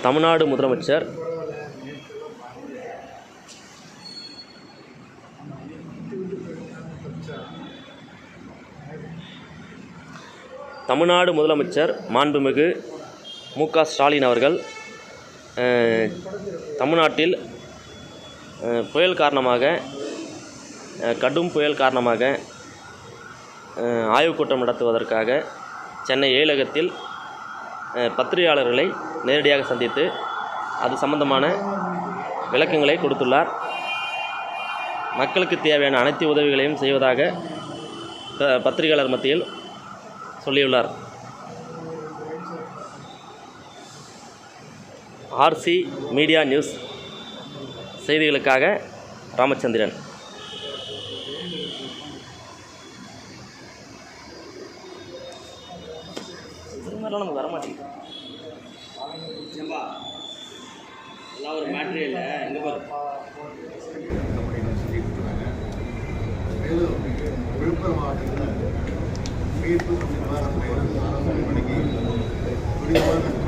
தமிழ்நாடு முதலமைச்சர் மாண்புமிகு மு.க. ஸ்டாலின் அவர்கள் தமிழ்நாட்டில் கடும் புயல் காரணமாக ஆய்வுக் கூட்டம் நடத்துவதற்காக சென்னை ஏழகத்தில் பத்திரிகையாளர்களை நேரடியாக சந்தித்து அது சம்பந்தமான விளக்கங்களை கொடுத்துள்ளார். மக்களுக்கு தேவையான அனைத்து உதவிகளையும் செய்வதாக பத்திரிகையாளர் மத்தியில் சொல்லியுள்ளார். ஆர்சி மீடியா நியூஸ் செய்திகளுக்காக ராமச்சந்திரன். நமக்கு வரமாட்டேங்குது. ஒரு மேட்ரே இல்லை. விழுப்புரம் மாவட்டத்தில் மீட்பு நிவாரண பணிக்கு